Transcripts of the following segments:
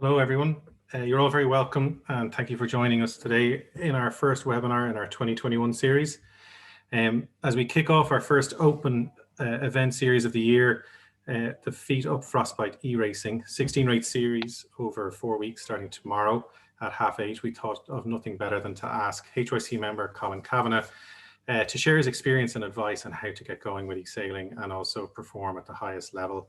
Hello, everyone. You're all very welcome, and thank you for joining us today in our first webinar in our 2021 series. As we kick off our first open event series of the year, the Feet Up Frostbite eRacing 16-race series over 4 weeks starting tomorrow at 8:30, we thought of nothing better than to ask HYC member Colin Kavanagh to share his experience and advice on how to get going with e-sailing and also perform at the highest level.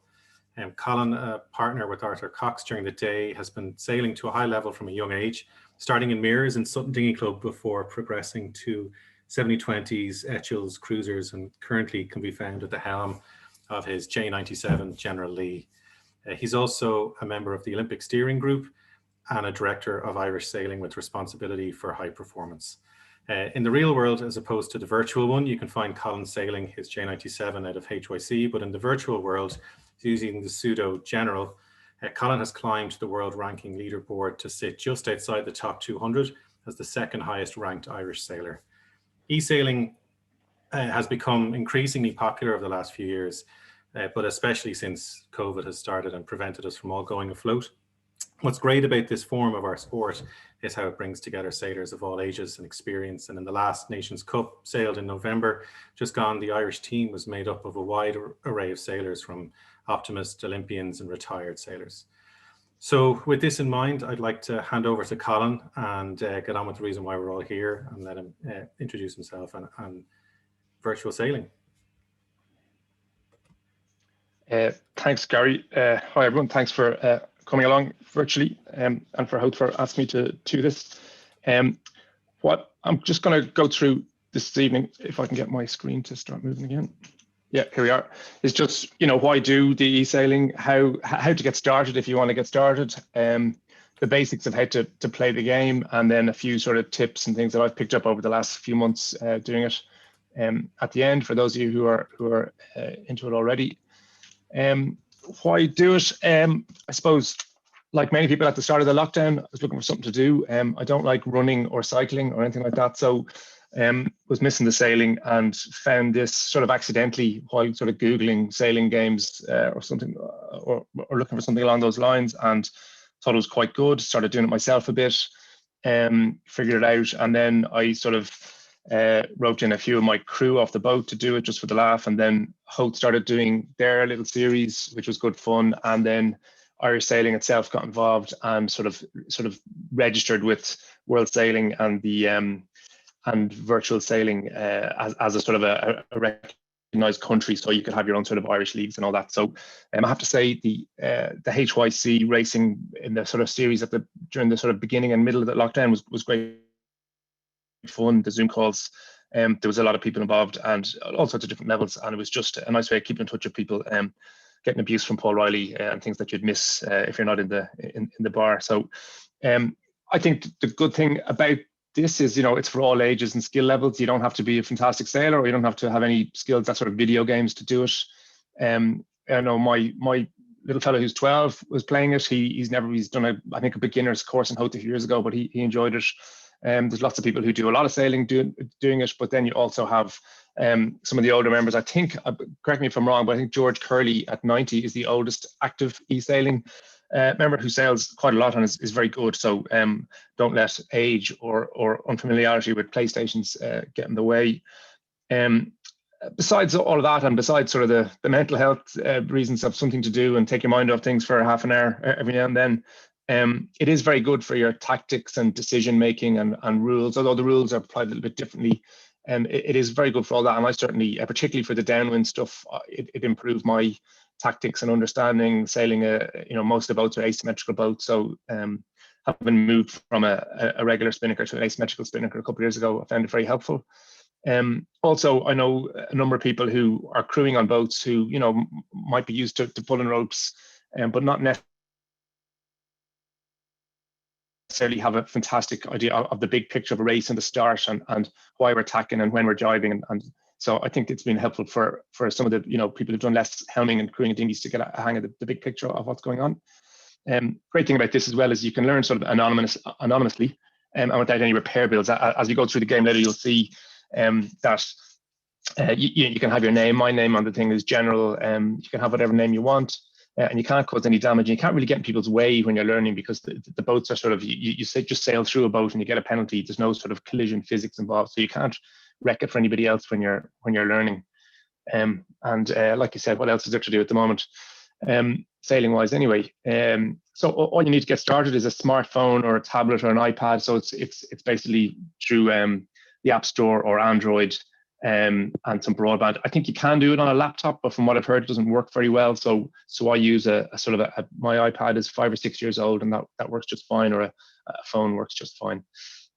Colin, a partner with Arthur Cox during the day, has been sailing to a high level from a young age, starting in mirrors and Sutton Dinghy Club before progressing to 7020s, Etchells, cruisers, and currently can be found at the helm of his J97 General Lee. He's also a member of the Olympic Steering Group and a director of Irish Sailing with responsibility for high performance. In the real world, as opposed to the virtual one, you can find Colin sailing his J97 out of HYC, but in the virtual world, using the pseudo General, Colin has climbed the world ranking leaderboard to sit just outside the top 200 as the second highest ranked Irish sailor. E-sailing has become increasingly popular over the last few years, but especially since COVID has started and prevented us from all going afloat. What's great about this form of our sport is how it brings together sailors of all ages and experience. And in the last Nations Cup, sailed in November, just gone, the Irish team was made up of a wide array of sailors, from optimist, Olympians and retired sailors. So with this in mind, I'd like to hand over to Colin and get on with the reason why we're all here and let him introduce himself and virtual sailing. Thanks, Gary. Hi, everyone. Thanks for coming along virtually and for Howth for asking me to do this. What I'm just going to go through this evening, if I can get my screen to start moving again. Yeah, here we are. It's just, why do the e-sailing, how to get started if you want to get started, the basics of how to play the game, and then a few sort of tips and things that I've picked up over the last few months doing it. At the end, for those of you who are into it already. Why do it? I suppose, like many people at the start of the lockdown, I was looking for something to do. I don't like running or cycling or anything like that, so was missing the sailing and found this sort of accidentally while sort of Googling sailing games or something, or looking for something along those lines, and thought it was quite good. Started doing it myself a bit, figured it out, and then I sort of wrote in a few of my crew off the boat to do it just for the laugh, and then Howth started doing their little series, which was good fun, and then Irish Sailing itself got involved and sort of registered with World Sailing and the and virtual sailing as a sort of a recognized country, so you could have your own sort of Irish leagues and all that. So I have to say the HYC racing in the sort of series during the sort of beginning and middle of the lockdown was great fun. The Zoom calls, there was a lot of people involved and all sorts of different levels, and it was just a nice way of keeping in touch with people, getting abuse from Paul Riley and things that you'd miss if you're not in the bar. So I think the good thing about this is, it's for all ages and skill levels. You don't have to be a fantastic sailor, or you don't have to have any skills that sort of video games to do it. I know my little fellow who's 12 was playing it. He's done I think a beginner's course in Howth a few years ago, but he enjoyed it. There's lots of people who do a lot of sailing doing it, but then you also have some of the older members. I think, correct me if I'm wrong, but I think George Curley at 90 is the oldest active e-sailing member who sails quite a lot and is very good. So don't let age or unfamiliarity with PlayStations get in the way. Besides all of that, and besides sort of the mental health reasons of something to do and take your mind off things for half an hour every now and then, it is very good for your tactics and decision making and rules, although the rules are applied a little bit differently. It is very good for all that, and I certainly, particularly for the downwind stuff, it improved my tactics and understanding. Sailing most of the boats are asymmetrical boats, so having moved from a regular spinnaker to an asymmetrical spinnaker a couple of years ago, I found it very helpful. Also, I know a number of people who are crewing on boats who might be used to pulling ropes, but not necessarily have a fantastic idea of the big picture of a race and the start and why we're attacking and when we're jibing, and so I think it's been helpful for some of the people who've done less helming and crewing dinghies to get a hang of the big picture of what's going on. Great thing about this as well is you can learn sort of anonymously and without any repair bills. As you go through the game later, you'll see that you can have your name. My name on the thing is General. You can have whatever name you want. and you can't cause any damage. You can't really get in people's way when you're learning, because the boats are sort of, you say just sail through a boat and you get a penalty. There's no sort of collision physics involved, so you can't wreck it for anybody else when you're learning. Like you said, what else is there to do at the moment, sailing wise anyway? So all you need to get started is a smartphone or a tablet or an iPad. So it's basically through the App Store or Android, and some broadband. I think you can do it on a laptop, but from what I've heard, it doesn't work very well. So I use a sort of my iPad is 5 or 6 years old, and that works just fine, or a phone works just fine.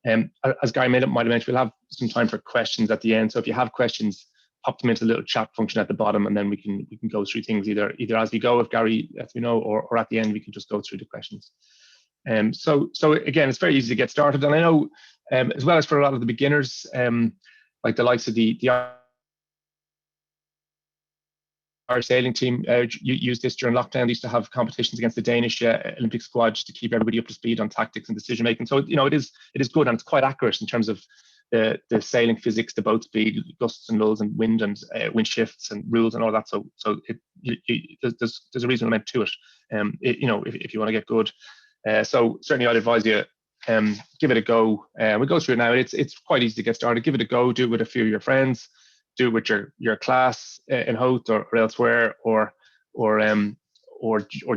As Gary might have mentioned, we'll have some time for questions at the end. So if you have questions, pop them into the little chat function at the bottom, and then we can go through things either as we go, if Gary lets me know, or at the end we can just go through the questions. So again, it's very easy to get started, and I know as well as for a lot of the beginners, like the likes of the Irish sailing team, used this during lockdown. They used to have competitions against the Danish Olympic squad, just to keep everybody up to speed on tactics and decision making. So it is good, and it's quite accurate in terms of the sailing physics, the boat speed, gusts and lulls, and wind and wind shifts and rules and all that. So there's a reasonable amount to it. If you want to get good, so certainly I'd advise you give it a go. We'll go through it now. It's quite easy to get started. Give it a go. Do it with a few of your friends. Do it with your class in Howth or elsewhere, or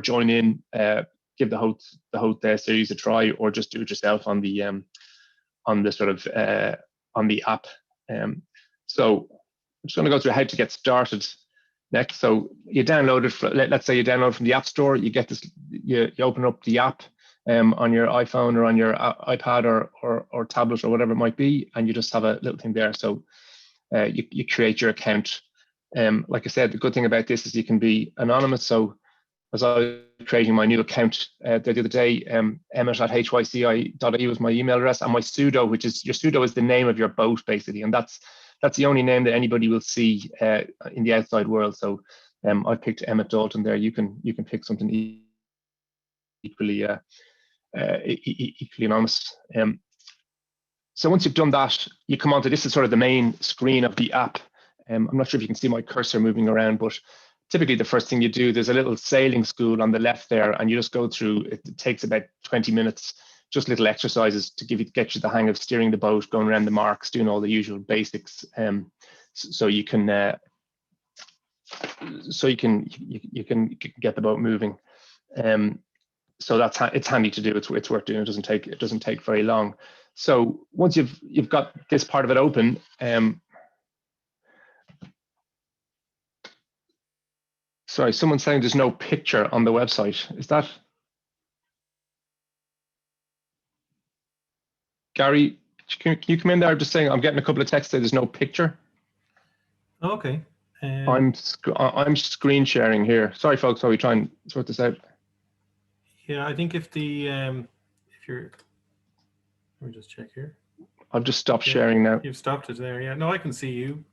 join in. Give the Howth series a try, or just do it yourself on the sort of on the app. So I'm just going to go through how to get started next. So you download it. Let's say you download from the App Store. You get this. You open up the app on your iPhone or on your iPad or tablet or whatever it might be, and you just have a little thing there. So you create your account. Like I said, the good thing about this is you can be anonymous. So as I was creating my new account the other day, emmett@hyci.ie was my email address, and my sudo, your sudo is the name of your boat basically, and that's the only name that anybody will see in the outside world. So I've picked Emmett Dalton there. You can pick something equally anonymous. So once you've done that, you come onto, this is sort of the main screen of the app. I'm not sure if you can see my cursor moving around, but typically the first thing you do, there's a little sailing school on the left there, and you just go through. It takes about 20 minutes, just little exercises to get you the hang of steering the boat, going around the marks, doing all the usual basics. So you can get the boat moving. So it's handy to do. It's worth doing. It doesn't take very long. So once you've got this part of it open, sorry, someone's saying there's no picture on the website. Is that Gary? Can you come in there? I'm just saying I'm getting a couple of texts that there's no picture. Okay. I'm screen sharing here. Sorry, folks. While we try and sort this out. Yeah, I think if you're, let me just check here. I've just stopped sharing now. You've stopped it there. Yeah. No, I can see you.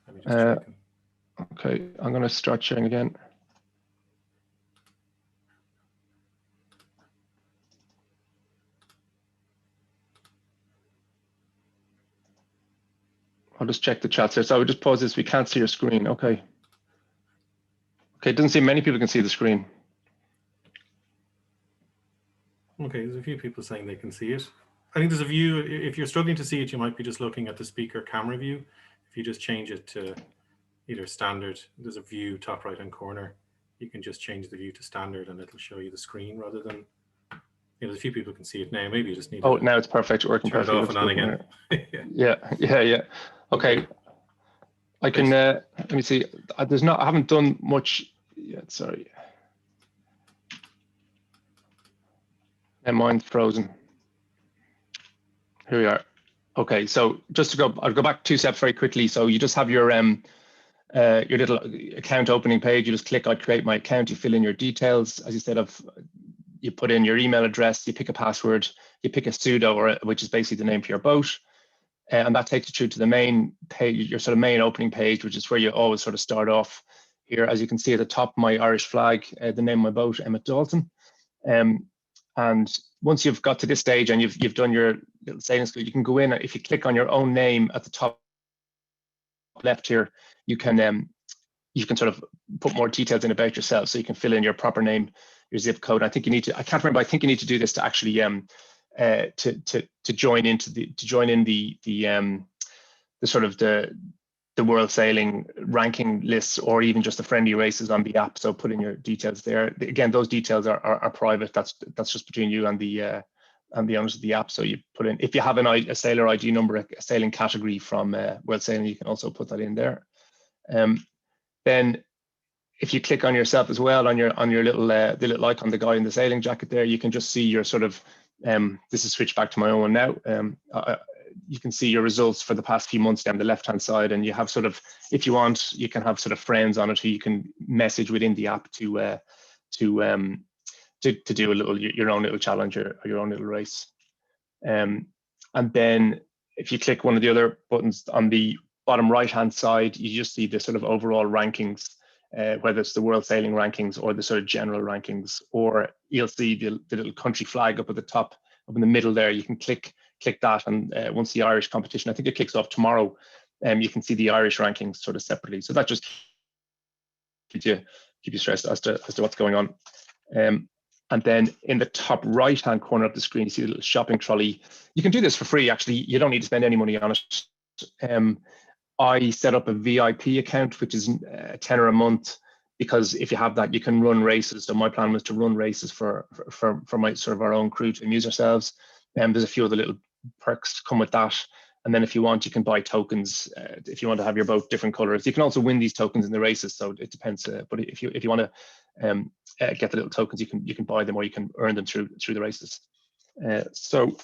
Let me just check. Okay, I'm going to start sharing again. I'll just check the chat here. So I would just pause this. We can't see your screen. Okay. Okay, it doesn't seem many people can see the screen. Okay, there's a few people saying they can see it. I think there's a view. If you're struggling to see it, you might be just looking at the speaker camera view. If you just change it to either standard, there's a view top right hand corner. You can just change the view to standard, and it'll show you the screen rather than. There's a few people can see it now. Maybe you just need. Oh, now it's perfect. Working turn perfect. It off and on again. Yeah. Okay. I can. Let me see. I haven't done much yet. Sorry. And mine's frozen. Here we are. Okay, so just to go, I'll go back 2 steps very quickly. So you just have your little account opening page. You just click on create my account. You fill in your details. As you said, you put in your email address. You pick a password. You pick a sudo, which is basically the name for your boat, and that takes you through to the main page, your sort of main opening page, which is where you always sort of start off. Here, as you can see at the top, my Irish flag, the name of my boat, Emmett Dalton. And once you've got to this stage and you've done your little sailing school, you can go in. If you click on your own name at the top left here, you can you can sort of put more details in about yourself. So you can fill in your proper name, your zip code. I think you need to, I can't remember, I think you need to do this to actually to join in the sort of the world sailing ranking lists, or even just the friendly races on the app. So put in your details there. Again, those details are private. That's just between you and the owners of the app. So you put in, if you have a sailor ID number, a sailing category from World Sailing, you can also put that in there. Then if you click on yourself as well, on your little the little icon, the guy in the sailing jacket there, you can just see your sort of this is switched back to my own one now. You can see your results for the past few months down the left hand side, and you have sort of, if you want, you can have sort of friends on it who you can message within the app to do a little your own little challenge or your own little race. And then if you click one of the other buttons on the bottom right hand side, you just see the sort of overall rankings, whether it's the World Sailing rankings or the sort of general rankings, or you'll see the little country flag up at the top, up in the middle there. You can click that, and once the Irish competition, I think it kicks off tomorrow, you can see the Irish rankings sort of separately. So that just keeps you stressed as to what's going on. And then in the top right hand corner of the screen, you see the little shopping trolley. You can do this for free, actually. You don't need to spend any money on it. I set up a VIP account, which is $10 a month, because if you have that, you can run races. So my plan was to run races for my sort of our own crew to amuse ourselves. There's a few other little perks come with that. And then if you want, you can buy tokens if you want to have your boat different colors. You can also win these tokens in the races, so it depends. But if you want to get the little tokens, you can buy them, or you can earn them through the races. So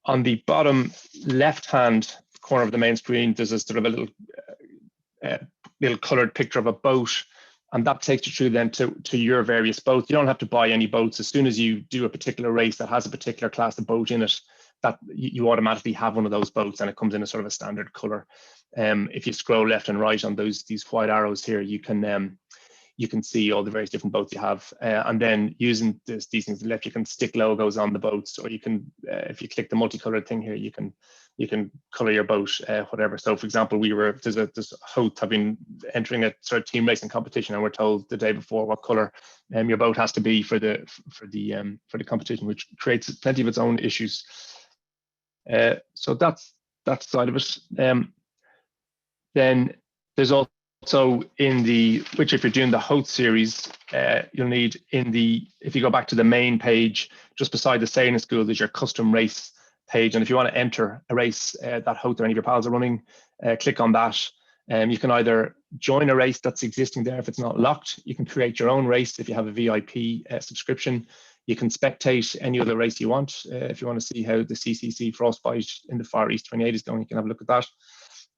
on the bottom left-hand corner of the main screen, there's a sort of a little colored picture of a boat, and that takes you through then to your various boats. You don't have to buy any boats. As soon as you do a particular race that has a particular class of boat in it, that you automatically have one of those boats, and it comes in a sort of a standard color. If you scroll left and right on these white arrows here, you can see all the various different boats you have, and then using these things to the left, you can stick logos on the boats, or you can, if you click the multicolored thing here, you can color your boat whatever. So for example, there's Howth have been entering a sort of team racing competition, and we're told the day before what color your boat has to be for the competition, which creates plenty of its own issues. So that's that side of it. Then there's also which if you're doing the Howth series, you'll need if you go back to the main page, just beside the sailing school, there's your custom race page. And if you want to enter a race that Howth or any of your pals are running, click on that. You can either join a race that's existing there if it's not locked. You can create your own race if you have a VIP subscription. You can spectate any other race you want. If you want to see how the CCC Frostbite in the Far East 28 is going, you can have a look at that.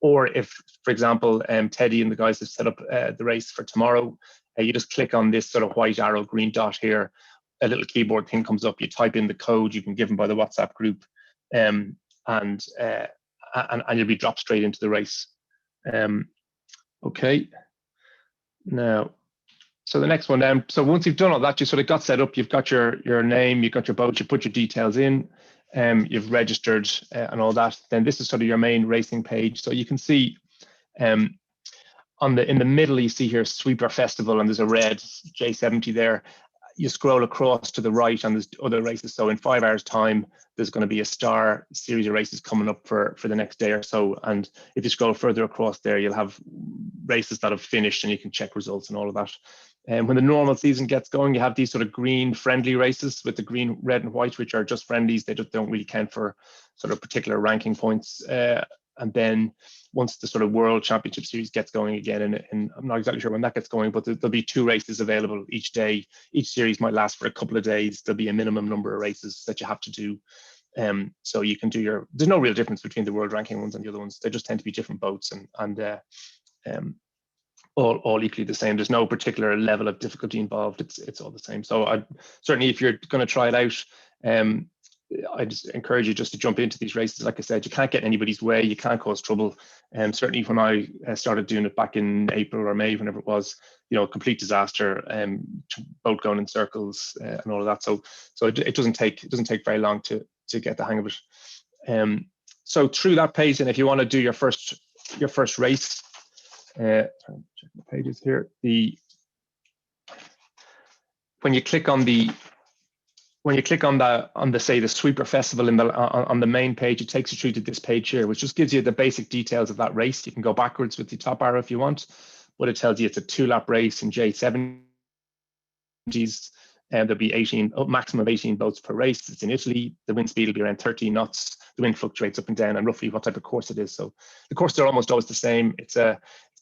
Or if, for example, Teddy and the guys have set up the race for tomorrow, you just click on this sort of white arrow, green dot here. A little keyboard thing comes up. You type in the code you can give them by the WhatsApp group, and you'll be dropped straight into the race. Okay. Now, so the next one down. So once you've done all that, you sort of got set up. You've got your name, you've got your boat, you put your details in. You've registered and all that. Then this is sort of your main racing page. So you can see in the middle, you see here Sweeper Festival, and there's a red J70 there. You scroll across to the right, and there's other races. So in 5 hours time, there's going to be a star series of races coming up for the next day or so. And if you scroll further across there, you'll have races that have finished, and you can check results and all of that. And when the normal season gets going, you have these sort of green friendly races with the green, red and white, which are just friendlies. They just don't really count for sort of particular ranking points. And then once the sort of World Championship Series gets going again, and I'm not exactly sure when that gets going, but there'll be 2 races available each day. Each series might last for a couple of days. There'll be a minimum number of races that you have to do. So you can do there's no real difference between the world ranking ones and the other ones. They just tend to be different boats, and all equally the same. There's no particular level of difficulty involved. It's all the same. So certainly if you're going to try it out, I just encourage you just to jump into these races. Like I said, you can't get in anybody's way. You can't cause trouble. Certainly when I started doing it back in April or May, whenever it was, complete disaster, boat going in circles and all of that. So it doesn't take very long to get the hang of it. So through that page, and if you want to do your first race, check the pages here. When you click on the say the sweeper festival on the main page, it takes you through to this page here, which just gives you the basic details of that race. You can go backwards with the top arrow if you want, but it tells you it's a 2-lap race in J70s, and there'll be maximum of 18 boats per race. It's in Italy. The wind speed will be around 13 knots. The wind fluctuates up and down, and roughly what type of course it is. So the courses are almost always the same. It's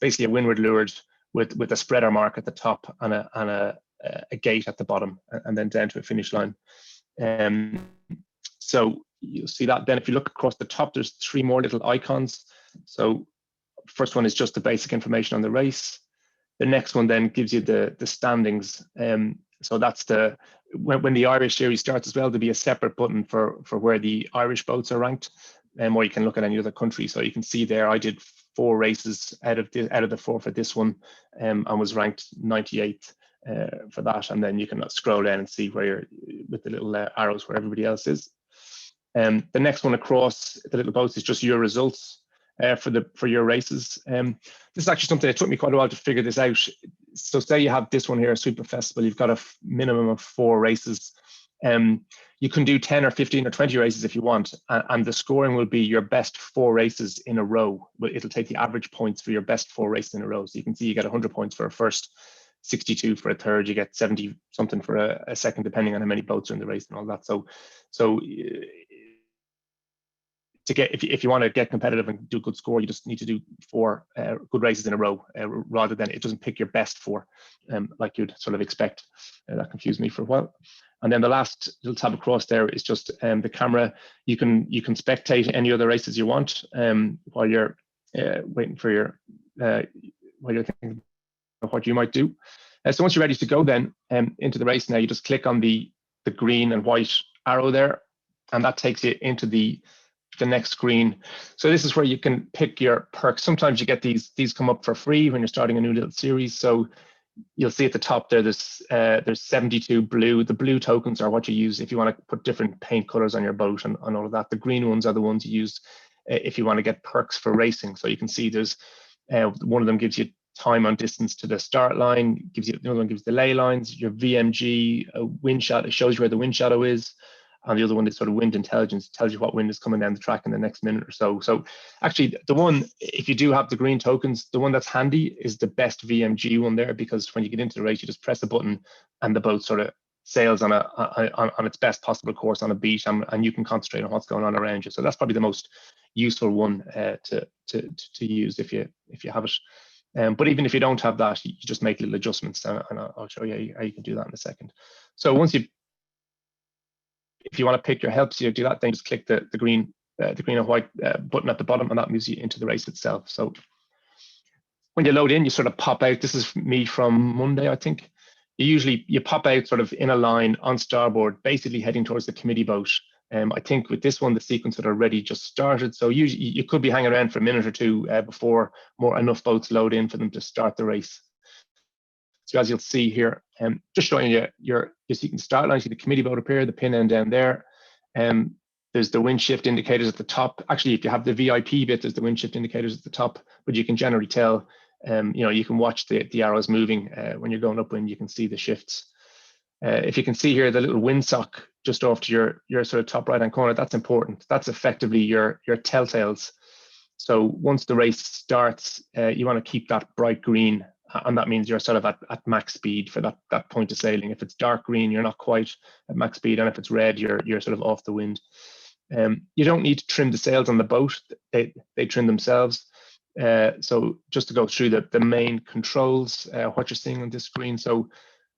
basically a windward lured with a spreader mark at the top and a gate at the bottom, and then down to a finish line. So you'll see that. Then if you look across the top, there's 3 more little icons. So first one is just the basic information on the race. The next one then gives you the standings. So that's when the Irish series starts as well, there'll be a separate button for where the Irish boats are ranked, or you can look at any other country. So you can see there, I did 4 races out of the 4 for this one, and was ranked 98th for that. And then you can scroll down and see where you're with the little arrows where everybody else is. The next one across the little boats is just your results for your races. This is actually something that took me quite a while to figure this out. So say you have this one here, a Sweeper Festival, you've got a minimum of 4 races. You can do 10 or 15 or 20 races if you want, and the scoring will be your best 4 races in a row. It'll take the average points for your best 4 races in a row. So you can see you get 100 points for a first, 62 for a third, you get 70 something for a second, depending on how many boats are in the race and all that. So to get, if you want to get competitive and do a good score, you just need to do 4 good races in a row, rather than it doesn't pick your best 4 like you'd sort of expect. That confused me for a while. And then the last little tab across there is just the camera. You can spectate any other races you want while you're waiting for your while you're thinking of what you might do. So once you're ready to go then into the race now, you just click on the green and white arrow there, and that takes you into the next screen. So this is where you can pick your perks. Sometimes you get these come up for free when you're starting a new little series. So you'll see at the top there, there's 72 blue. The blue tokens are what you use if you want to put different paint colors on your boat and all of that. The green ones are the ones you use if you want to get perks for racing. So you can see there's one of them gives you time on distance to the start line, the other one gives the ley lines, your VMG, a wind shadow, it shows you where the wind shadow is, and the other one is sort of wind intelligence, tells you what wind is coming down the track in the next minute or so. So actually the one, if you do have the green tokens, the one that's handy is the best VMG one there, because when you get into the race, you just press a button and the boat sort of sails on its best possible course on a beat, and you can concentrate on what's going on around you. So that's probably the most useful one to use if you have it. But even if you don't have that, you just make little adjustments, and I'll show you how you can do that in a second. So if you want to pick your helps, you do that, then just click the green and white button at the bottom, and that moves you into the race itself. So when you load in, you sort of pop out. This is me from Monday, I think. You pop out sort of in a line on starboard, basically heading towards the committee boat. I think with this one, the sequence had already just started. So usually you could be hanging around for a minute or two before enough boats load in for them to start the race. So as you'll see here, just showing you your start line, see the committee boat up here, the pin end down there. There's the wind shift indicators at the top. Actually, if you have the VIP bit, there's the wind shift indicators at the top, but you can generally tell, you can watch the arrows moving when you're going upwind, you can see the shifts. If you can see here, the little windsock just off to your sort of top right-hand corner, that's important. That's effectively your telltales. So once the race starts, you want to keep that bright green, and that means you're sort of at max speed for that point of sailing. If it's dark green, you're not quite at max speed, and if it's red, you're sort of off the wind. You don't need to trim the sails on the boat; they trim themselves. So just to go through the main controls, what you're seeing on this screen. So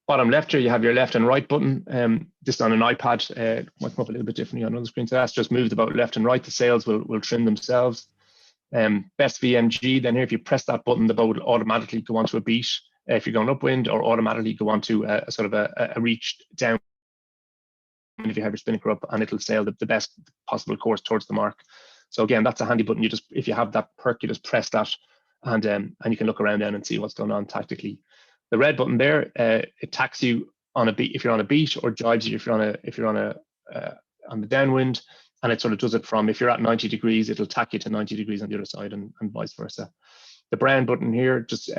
bottom left here, you have your left and right button. This on an iPad might come up a little bit differently on other screens. So that's just move the boat left and right. The sails will trim themselves. Best VMG, then here, if you press that button, the boat will automatically go onto a beat if you're going upwind, or automatically go onto a sort of a reach down if you have your spinnaker up, and it'll sail the best possible course towards the mark. So again, that's a handy button. If you have that perk, you just press that, and you can look around down and see what's going on tactically. The red button there, it tacks you on a beat if you're on a beat, or jives you if you're on the downwind. And it sort of does it from, if you're at 90 degrees, it'll tack you to 90 degrees on the other side, and vice versa. The brown button here just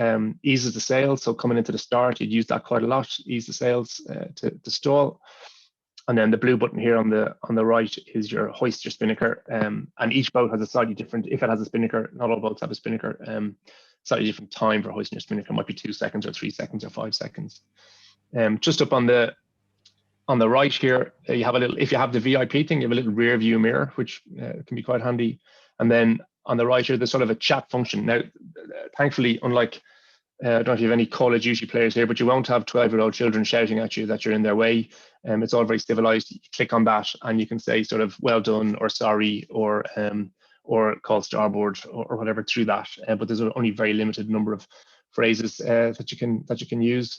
eases the sails. So coming into the start, you'd use that quite a lot, ease the sails to stall. And then the blue button here on the right is your hoist your spinnaker. And each boat has a slightly different, if it has a spinnaker, not all boats have a spinnaker, slightly different time for hoisting your spinnaker. It might be 2 seconds or 3 seconds or 5 seconds. Just up on the right here, you have a little, if you have the VIP thing, you have a little rear view mirror, which can be quite handy. And then on the right here, there's sort of a chat function. Now, thankfully, unlike, I don't know if you have any Call of Duty players here, but you won't have 12-year-old children shouting at you that you're in their way. It's all very civilized. You click on that and you can say sort of well done or sorry or call starboard or whatever through that. But there's only a very limited number of phrases that you can use.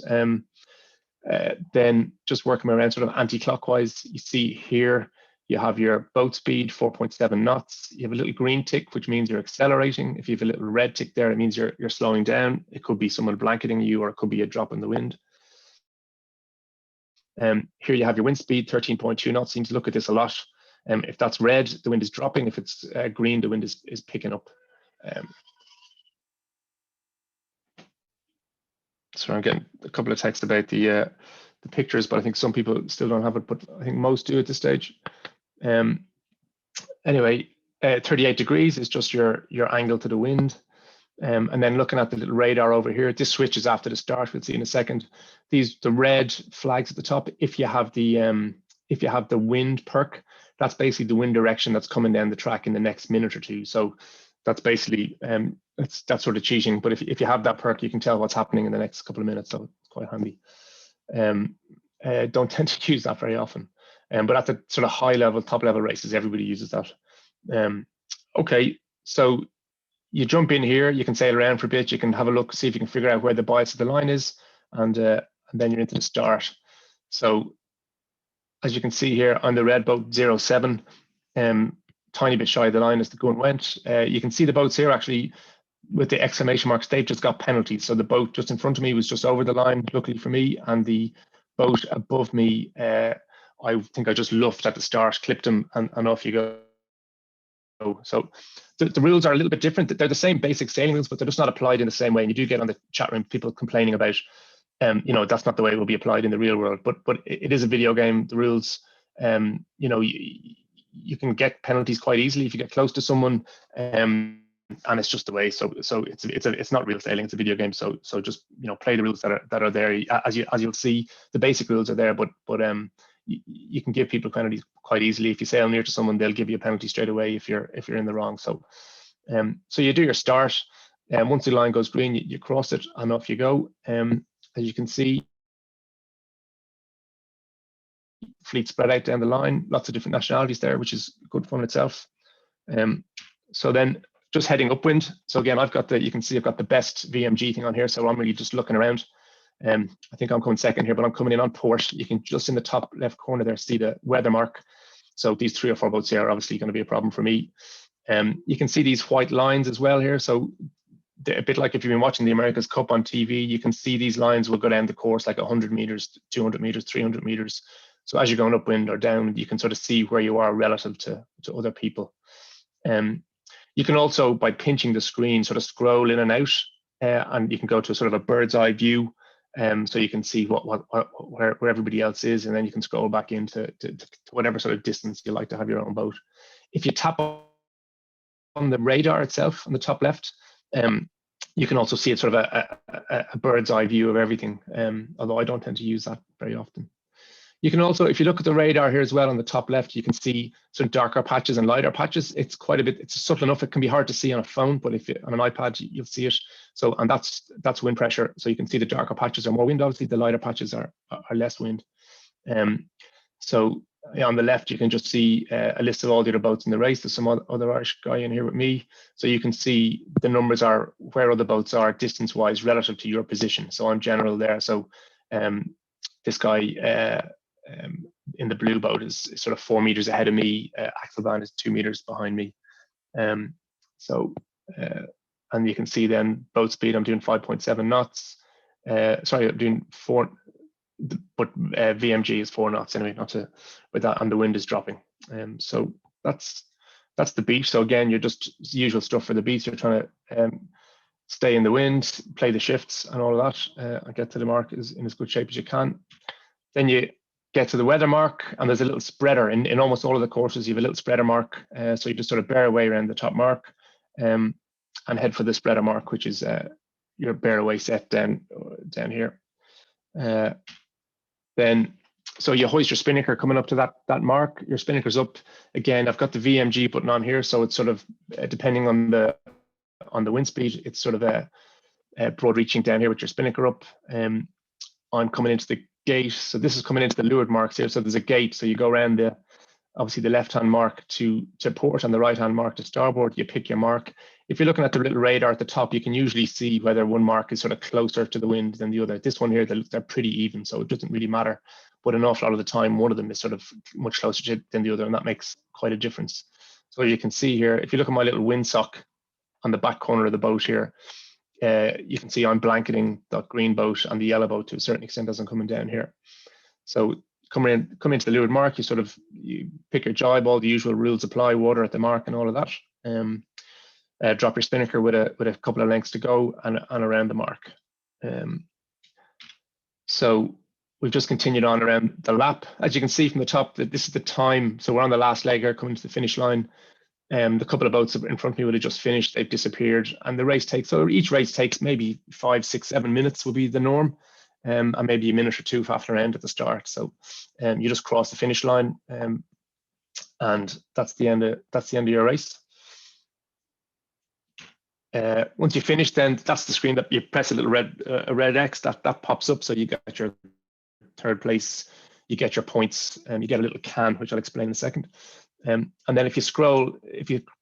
Then just working around sort of anti-clockwise, you see here, you have your boat speed, 4.7 knots. You have a little green tick, which means you're accelerating. If you have a little red tick there, it means you're slowing down. It could be someone blanketing you, or it could be a drop in the wind. Here you have your wind speed, 13.2 knots. You need to look at this a lot. If that's red, the wind is dropping. If it's green, the wind is picking up. So I'm getting a couple of texts about the pictures, but I think some people still don't have it, but I think most do at this stage. Anyway, 38 degrees is just your angle to the wind. And then looking at the little radar over here, this switches after the start. We'll see in a second. The red flags at the top. If you have the wind perk, that's basically the wind direction that's coming down the track in the next minute or two. So that's basically that's sort of cheating. But if you have that perk, you can tell what's happening in the next couple of minutes. So it's quite handy. Don't tend to use that very often. But at the sort of high level, top level races, everybody uses that. Okay, so you jump in here, you can sail around for a bit, you can have a look, see if you can figure out where the bias of the line is, and then you're into the start. So as you can see here on the red boat 07, tiny bit shy of the line as the gun went. You can see the boats here actually with the exclamation marks, they've just got penalties. So the boat just in front of me was just over the line, luckily for me, and the boat above me, I think I just luffed at the start, clipped him, and off you go. So the rules are a little bit different. They're the same basic sailing rules, but they're just not applied in the same way. And you do get on the chat room people complaining about, that's not the way it will be applied in the real world. But it is a video game. The rules, you can get penalties quite easily if you get close to someone, and it's just the way. So it's not real sailing. It's a video game. So just play the rules that are there. As you'll see, the basic rules are there, but you can give people penalties quite easily. If you sail near to someone, they'll give you a penalty straight away if you're in the wrong. So you do your start, and once the line goes green, you cross it and off you go. As you can see, fleet spread out down the line, lots of different nationalities there, which is good fun itself. So then just heading upwind. So again, you can see I've got the best VMG thing on here. So I'm really just looking around. I think I'm coming second here, but I'm coming in on port. You can just in the top left corner there see the weather mark. So these 3 or 4 boats here are obviously going to be a problem for me. You can see these white lines as well here. So a bit like if you've been watching the America's Cup on TV, you can see these lines will go down the course like 100 meters, 200 meters, 300 meters. So as you're going upwind or down, you can sort of see where you are relative to other people. You can also, by pinching the screen, sort of scroll in and out, and you can go to sort of a bird's eye view. So you can see where everybody else is, and then you can scroll back into to whatever sort of distance you like to have your own boat. If you tap on the radar itself on the top left, you can also see it sort of a bird's eye view of everything, although I don't tend to use that very often. You can also, if you look at the radar here as well on the top left, you can see some darker patches and lighter patches. It's quite a bit, it's subtle enough. It can be hard to see on a phone, but if on an iPad, you'll see it. So, and that's wind pressure. So you can see the darker patches are more wind, obviously the lighter patches are less wind. So on the left, you can just see a list of all the other boats in the race. There's some other Irish guy in here with me. So you can see the numbers are where other boats are distance-wise relative to your position. So I'm general there. So this guy, in the blue boat is sort of 4 meters ahead of me. Axelband is 2 meters behind me. And you can see then boat speed, I'm doing 5.7 knots. Sorry, I'm doing 4, but VMG is 4 knots anyway, with that, and the wind is dropping. So that's the beach. So again, you're just usual stuff for the beach. You're trying to stay in the wind, play the shifts and all of that, and get to the mark in as good shape as you can. Then you get to the weather mark, and there's a little spreader. In almost all of the courses, you have a little spreader mark. So you just sort of bear away around the top mark and head for the spreader mark, which is your bear away set down here. Then, so you hoist your spinnaker coming up to that mark. Your spinnaker's up. Again, I've got the VMG button on here, so it's sort of depending on the wind speed, it's sort of a broad reaching down here with your spinnaker up. I'm coming into the gate, so this is coming into the leeward marks here. So there's a gate, so you go around obviously the left-hand mark to port and the right-hand mark to starboard. You pick your mark. If you're looking at the little radar at the top, you can usually see whether one mark is sort of closer to the wind than the other. This one here, they're pretty even, so it doesn't really matter. But an awful lot of the time, one of them is sort of much closer than the other, and that makes quite a difference. So you can see here, if you look at my little windsock on the back corner of the boat here, you can see I'm blanketing that green boat and the yellow boat to a certain extent as I'm coming down here. So come into the leeward mark, you pick your jibe, all the usual rules apply, water at the mark and all of that. Drop your spinnaker with a couple of lengths to go and around the mark. So we've just continued on around the lap. As you can see from the top, that this is the time. So we're on the last leg here, coming to the finish line. The couple of boats in front of me would have just finished. They've disappeared, and the race takes. So each race takes maybe 5, 6, 7 minutes would be the norm, and maybe a minute or two faffing around at the start. So you just cross the finish line, and that's the end of your race. Once you finish, then that's the screen that you press a little red X that pops up. So you get your third place, you get your points, and you get a little can, which I'll explain in a second. And then if you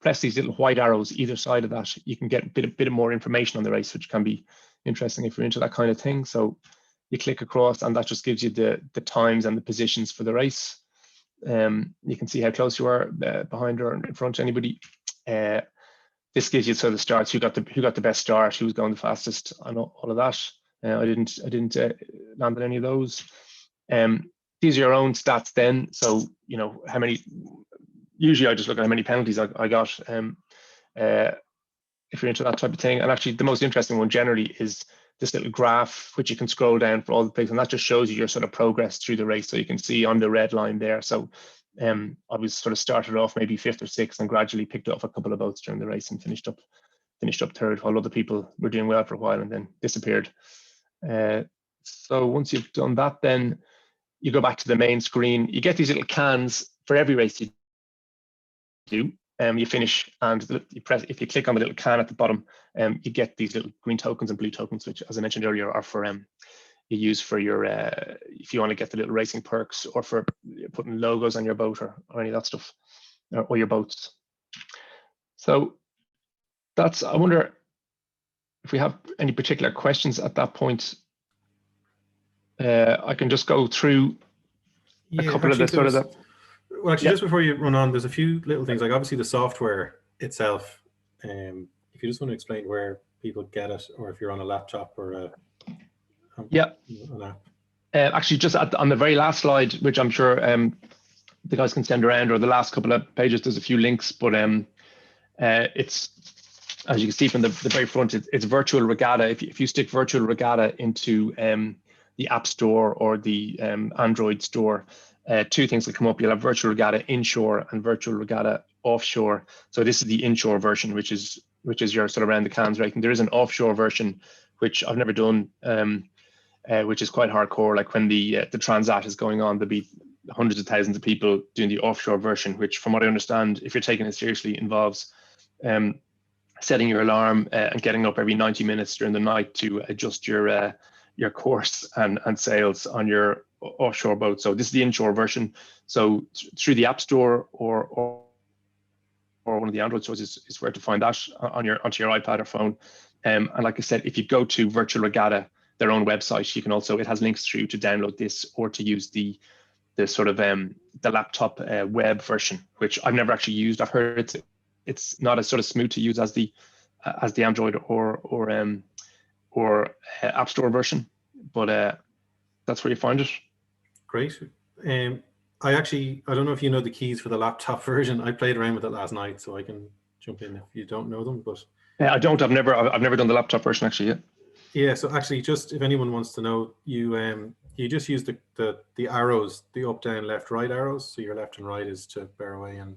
press these little white arrows either side of that, you can get a bit more information on the race, which can be interesting if you're into that kind of thing. So you click across, and that just gives you the times and the positions for the race. You can see how close you are behind or in front of anybody. This gives you sort of starts, who got the best start, who was going the fastest, and all of that. I didn't land on any of those. These are your own stats then. So you know how many. Usually, I just look at how many penalties I got. If you're into that type of thing, and actually, the most interesting one generally is this little graph, which you can scroll down for all the things, and that just shows you your sort of progress through the race. So you can see on the red line there. So I was sort of started off maybe 5th or 6th, and gradually picked up a couple of boats during the race and finished up 3rd, while other people were doing well for a while and then disappeared. So once you've done that, then you go back to the main screen. You get these little cans for every race you do. You finish, and if you click on the little can at the bottom, you get these little green tokens and blue tokens, which, as I mentioned earlier, are for you use for your if you want to get the little racing perks, or for putting logos on your boat, or any of that stuff, or your boats. So that's. I wonder if we have any particular questions at that point. I can just go through a couple of the sort of the. Well, actually, just before you run on, there's a few little things, like obviously the software itself. If you just want to explain where people get it, or if you're on a laptop or an app. Actually, just on the very last slide, which I'm sure the guys can send around, or the last couple of pages, there's a few links, but it's, as you can see from the very front, it's Virtual Regatta. If you stick Virtual Regatta into the App Store or the Android store, 2 things will come up. You'll have Virtual Regatta Inshore and Virtual Regatta Offshore. So this is the inshore version, which is your sort of around the cans rating. There is an offshore version, which I've never done, which is quite hardcore. Like when the Transat is going on, there'll be hundreds of thousands of people doing the offshore version, which, from what I understand, if you're taking it seriously, involves setting your alarm and getting up every 90 minutes during the night to adjust your course and sails on your offshore boat. So this is the inshore version. So through the App Store or one of the Android stores is where to find that onto your iPad or phone. And like I said, if you go to Virtual Regatta, their own website, you can also, it has links through to download this, or to use the sort of the laptop web version, which I've never actually used. I've heard it's not as sort of smooth to use as the Android or App Store version, but that's where you find it. Great. I don't know if you know the keys for the laptop version. I played around with it last night, so I can jump in if you don't know them. But I don't. I've never done the laptop version actually yet. Yeah, so actually, just if anyone wants to know, you just use the arrows, the up, down, left, right arrows. So your left and right is to bear away and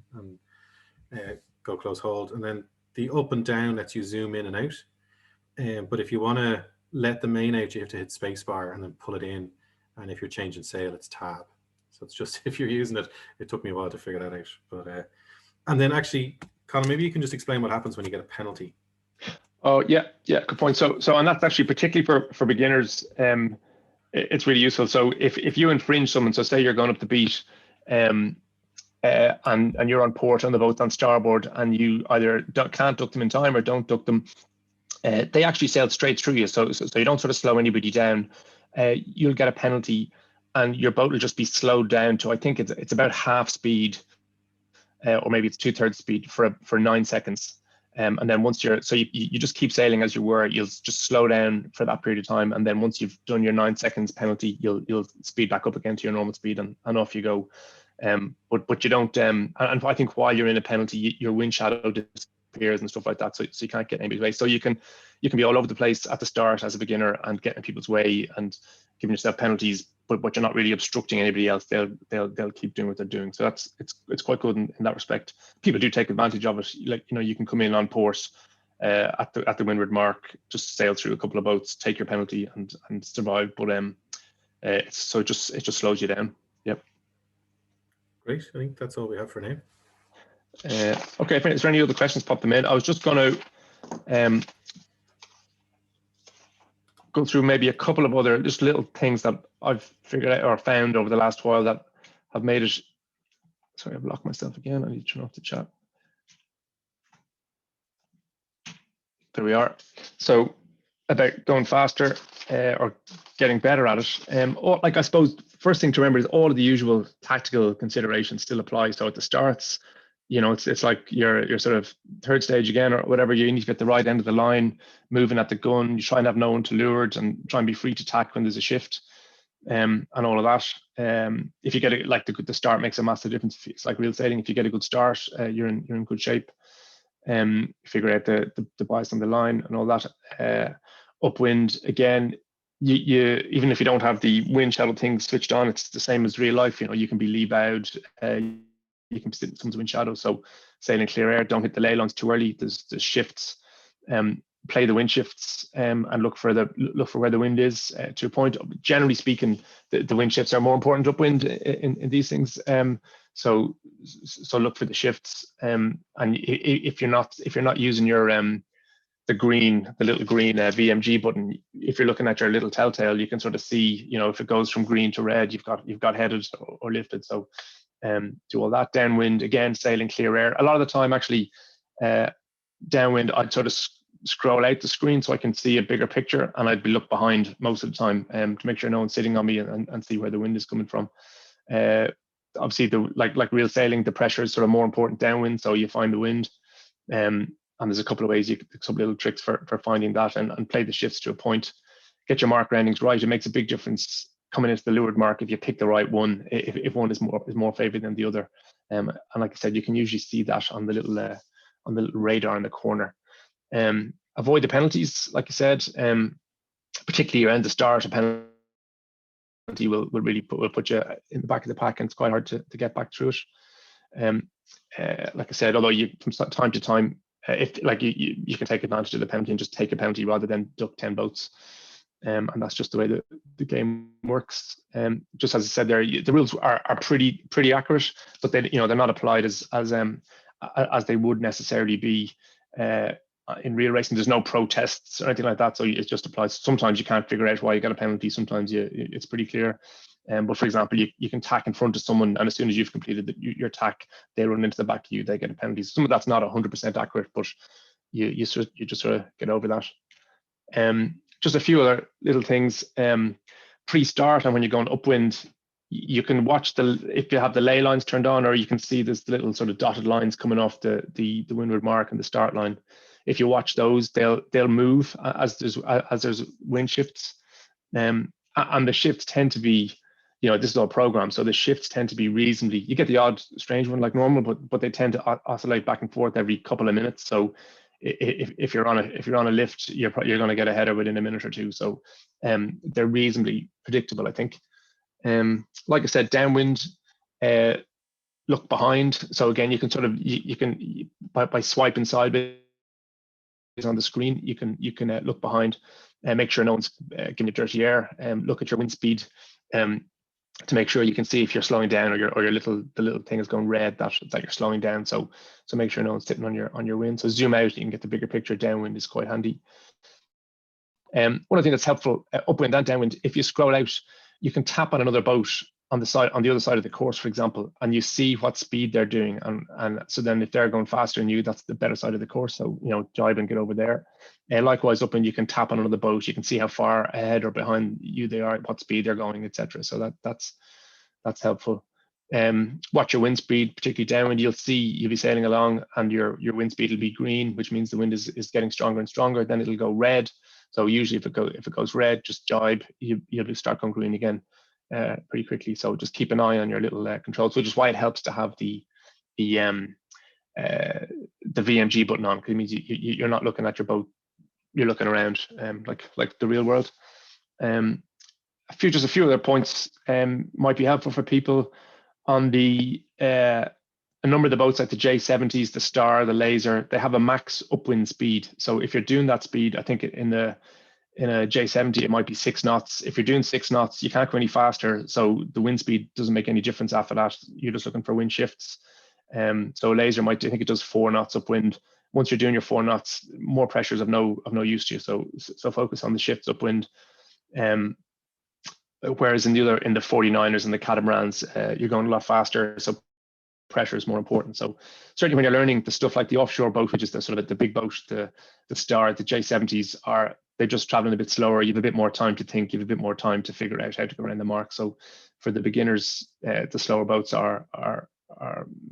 go close hold, and then the up and down lets you zoom in and out. But if you want to let the main out, you have to hit spacebar and then pull it in. And if you're changing sail, it's tab. So it's just if you're using it, it took me a while to figure that out. But and then actually, Colin, maybe you can just explain what happens when you get a penalty. Oh yeah, good point. So and that's actually particularly for beginners. It's really useful. So if you infringe someone, so say you're going up the beat, and you're on port on the boat on starboard, and you either can't duck them in time or don't duck them, they actually sail straight through you. So you don't sort of slow anybody down. You'll get a penalty, and your boat will just be slowed down to, I think it's about half speed, or maybe it's 2/3 speed for 9 seconds. And then once you just keep sailing as you were, you'll just slow down for that period of time. And then once you've done your 9 seconds penalty, you'll speed back up again to your normal speed, and off you go. But you don't, and I think while you're in a penalty, your wind shadow disappears and stuff like that. So you can't get anybody's way. So you can be all over the place at the start as a beginner and get in people's way and giving yourself penalties, but you're not really obstructing anybody else. They'll keep doing what they're doing. So it's quite good in that respect. People do take advantage of it. Like, you can come in on port at the windward mark, just sail through a couple of boats, take your penalty and survive. But it just slows you down. Yep. Great. I think that's all we have for now. Okay, is there any other questions? Pop them in. I was just going to go through maybe a couple of other just little things that I've figured out or found over the last while that have made it. Sorry, I've locked myself again. I need to turn off the chat. There we are. So about going faster or getting better at it. Like, I suppose first thing to remember is all of the usual tactical considerations still apply. So at the starts, it's like your sort of third stage again or whatever. You need to get the right end of the line, moving at the gun. You try and have no one to leeward and try and be free to tack when there's a shift, and all of that. If you get it, like the start makes a massive difference. It's like real sailing. If you get a good start, you're in good shape. Figure out the bias on the line and all that. Upwind again. You even if you don't have the wind shadow thing switched on, it's the same as real life. You can be lee bowed. You can sit in someone's wind shadow. So sailing clear air, don't hit the ley lines too early. There's shifts. Play the wind shifts and look for where the wind is to a point. Generally speaking, the wind shifts are more important upwind in these things. So look for the shifts. And if you're not using your the little green VMG button, if you're looking at your little telltale, you can sort of see, if it goes from green to red, you've got headed or lifted. So do all that. Downwind again, sailing clear air. A lot of the time, actually, downwind, I'd sort of scroll out the screen so I can see a bigger picture, and I'd be look behind most of the time to make sure no one's sitting on me and see where the wind is coming from. Obviously, like real sailing, the pressure is sort of more important downwind, so you find the wind. And there's a couple of ways, some little tricks for finding that, and play the shifts to a point. Get your mark roundings right. It makes a big difference coming into the leeward mark if you pick the right one, if one is more favored than the other. And like I said, you can usually see that on the little radar in the corner. Avoid the penalties, like I said, particularly around the start. A penalty will really put you in the back of the pack, and it's quite hard to get back through it. Like I said, although from time to time, if like you can take advantage of the penalty and just take a penalty rather than duck 10 boats. And that's just the way the game works. Just as I said there, the rules are pretty accurate, but they're not applied as they would necessarily be in real racing. There's no protests or anything like that, so it just applies. Sometimes you can't figure out why you got a penalty. Sometimes it's pretty clear. But for example, you can tack in front of someone, and as soon as you've completed your tack, they run into the back of you, they get a penalty. Some of that's not 100% accurate, but you just sort of get over that. Just a few other little things. Pre-start, and when you're going upwind, you can watch if you have the ley lines turned on, or you can see there's little sort of dotted lines coming off the windward mark and the start line. If you watch those, they'll move as there's wind shifts, and the shifts tend to be, this is all programmed, so the shifts tend to be reasonably. You get the odd strange one like normal, but they tend to oscillate back and forth every couple of minutes. So if you're on a lift, you're going to get a header within a minute or two. So they're reasonably predictable, I think. Like I said, downwind, look behind. So again, you can sort of you can by swiping sideways on the screen, you can look behind and make sure no one's giving you dirty air. Look at your wind speed to make sure you can see if you're slowing down or the little thing is going red, that you're slowing down. So make sure no one's sitting on your wind. So zoom out, you can get the bigger picture. Downwind is quite handy. One other thing that's helpful, upwind and downwind, if you scroll out, you can tap on another boat on the other side of the course, for example, and you see what speed they're doing, and so then if they're going faster than you, that's the better side of the course. So jibe and get over there. Likewise, upwind, you can tap on another boat, you can see how far ahead or behind you they are, what speed they're going, etc. So that's helpful. Watch your wind speed, particularly downwind. You'll be sailing along, and your wind speed will be green, which means the wind is getting stronger and stronger. Then it'll go red. So usually if it goes red, just jibe. You'll start going green again pretty quickly. So just keep an eye on your little controls, which is why it helps to have the VMG button on, because it means you're not looking at your boat, you're looking around like the real world. Just a few other points might be helpful for people on the a number of the boats like the J70s, the Star, the Laser. They have a max upwind speed. So if you're doing that speed, I think in a J70 it might be 6 knots. If you're doing 6 knots, you can't go any faster. So the wind speed doesn't make any difference after that. You're just looking for wind shifts. So a Laser I think it does 4 knots upwind. Once you're doing your 4 knots, more pressure is of no use to you. So focus on the shifts upwind. Whereas in the 49ers and the catamarans, you're going a lot faster. So pressure is more important. So certainly when you're learning the stuff like the offshore boat, which is the sort of the big boat, the Star, the J70s, they're just traveling a bit slower. You have a bit more time to think. You have a bit more time to figure out how to go around the mark. So for the beginners, the slower boats are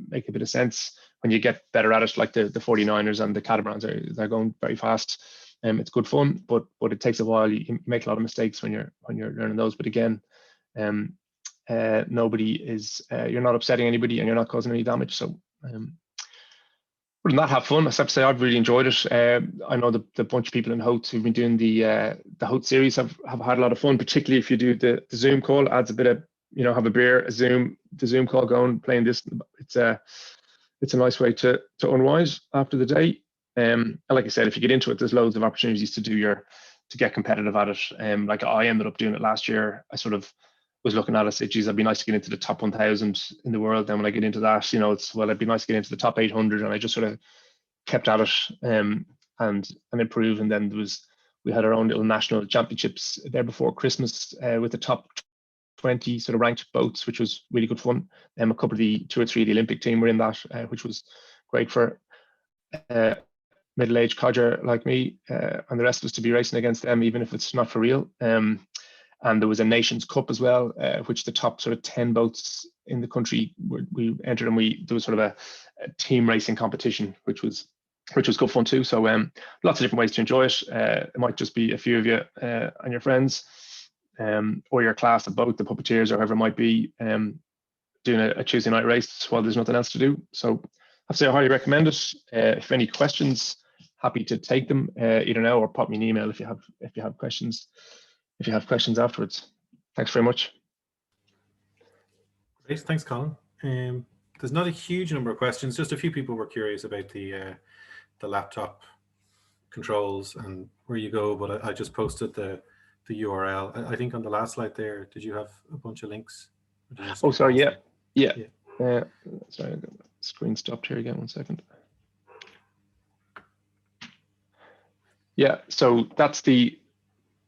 make a bit of sense. When you get better at it, like the 49ers and the catamarans, they're going very fast. It's good fun, but it takes a while. You make a lot of mistakes when you're learning those. But again, nobody is you're not upsetting anybody, and you're not causing any damage. So other than that, have fun. I have to say I've really enjoyed it. I know the bunch of people in Howth who've been doing the Howth series have had a lot of fun, particularly if you do the Zoom call. Adds a bit of have a beer, the Zoom call going, playing this. It's a nice way to unwind after the day. And like I said, if you get into it, there's loads of opportunities to get competitive at it. Like I ended up doing it last year. I sort of was looking at it, said, geez, it'd be nice to get into the top 1,000 in the world. Then when I get into that, it'd be nice to get into the top 800. And I just sort of kept at it and improve. And then we had our own little national championships there before Christmas with the top 20 sort of ranked boats, which was really good fun. A couple of the 2 or 3 of the Olympic team were in that, which was great for middle-aged codger like me and the rest of us to be racing against them, even if it's not for real. And there was a Nations Cup as well, which the top sort of 10 boats in the country we entered, and there was sort of a team racing competition, which was good fun too. So lots of different ways to enjoy it. It might just be a few of you and your friends, or your class of both the puppeteers or whoever it might be, doing a Tuesday night race while there's nothing else to do. So I'd say I highly recommend it. If any questions, happy to take them either now or pop me an email if you have questions. If you have questions afterwards. Thanks very much. Great, thanks, Colin. There's not a huge number of questions. Just a few people were curious about the laptop controls and where you go. But I just posted the URL. I think on the last slide there. Did you have a bunch of links? Oh, sorry. Yeah. Sorry, I got the screen stopped here again. 1 second. Yeah. So that's the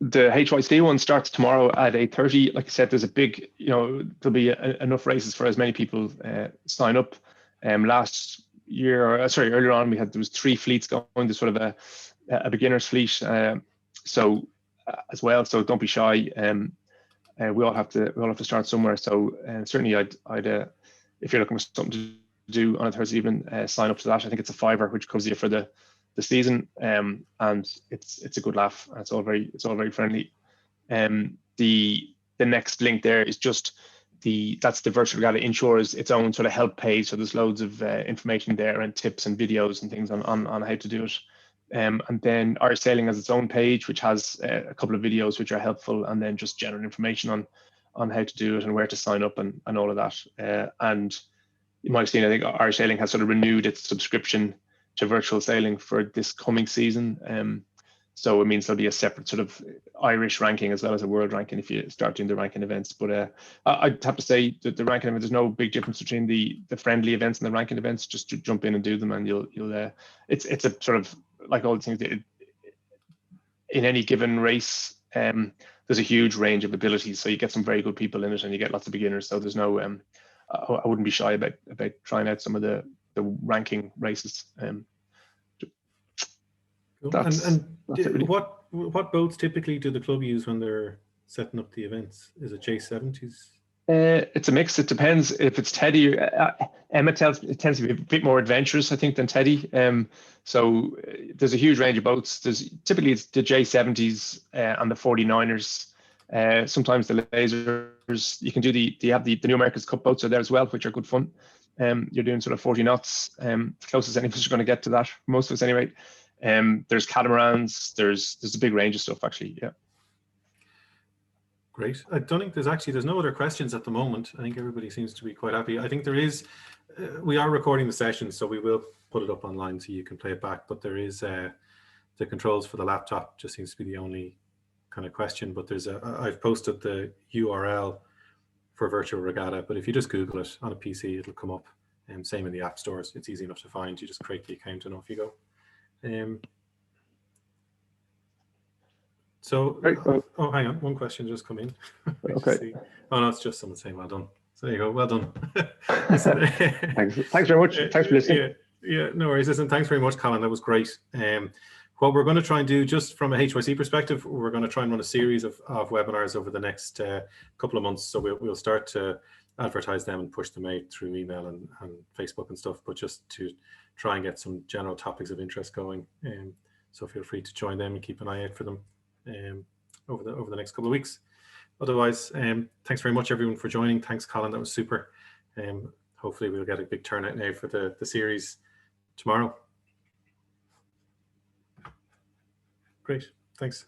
HYC one starts tomorrow at 8:30. Like I said, there's a big, there'll be enough races for as many people sign up. Earlier on, there was 3 fleets going. There's sort of a beginner's fleet, as well. So don't be shy. We all have to start somewhere. So certainly, I'd if you're looking for something to do on a Thursday evening, sign up to that. I think it's a $5, which covers you for the season, and it's a good laugh. It's all very friendly. The next link there is just that's the Virtual Regatta Insure's its own sort of help page. So there's loads of information there and tips and videos and things on how to do it. And then Irish Sailing has its own page, which has a couple of videos which are helpful, and then just general information on how to do it and where to sign up and all of that. And you might have seen, I think Irish Sailing has sort of renewed its subscription to virtual sailing for this coming season. So it means there'll be a separate sort of Irish ranking as well as a world ranking if you start doing the ranking events. But I'd have to say that the ranking event, there's no big difference between the friendly events and the ranking events. Just to jump in and do them, and you'll it's a sort of like all the things that in any given race. There's a huge range of abilities, so you get some very good people in it, and you get lots of beginners. So there's no I wouldn't be shy about trying out some of the ranking races. Cool. That's it really. What boats typically do the club use when they're setting up the events? Is it J70s? It's a mix. It depends if it's Teddy. Emma it tends to be a bit more adventurous, I think, than Teddy. So there's a huge range of boats. Typically it's the J70s and the 49ers. Sometimes the lasers. You can do the New America's Cup boats are there as well, which are good fun. You're doing sort of 40 knots. Closest any of us are going to get to that. Most of us anyway. There's catamarans. There's a big range of stuff actually. Yeah. Great. I don't think there's no other questions at the moment. I think everybody seems to be quite happy. I think there is, we are recording the session, so we will put it up online so you can play it back. But there is the controls for the laptop just seems to be the only kind of question. But I've posted the URL for Virtual Regatta. But if you just Google it on a PC, it'll come up. Same in the app stores. It's easy enough to find. You just create the account and off you go. So, oh, hang on, one question just come in. Okay. Oh no, it's just someone saying well done. So there you go, well done. Thanks very much. Thanks for listening. Yeah, no worries. Listen, thanks very much, Colin. That was great. What we're going to try and do, just from a HYC perspective, we're going to try and run a series of webinars over the next couple of months. So we'll start to advertise them and push them out through email and Facebook and stuff, but just to try and get some general topics of interest going. So feel free to join them and keep an eye out for them over the next couple of weeks. Otherwise, thanks very much everyone for joining. Thanks, Colin. That was super. Hopefully we'll get a big turnout now for the series tomorrow. Great. Thanks.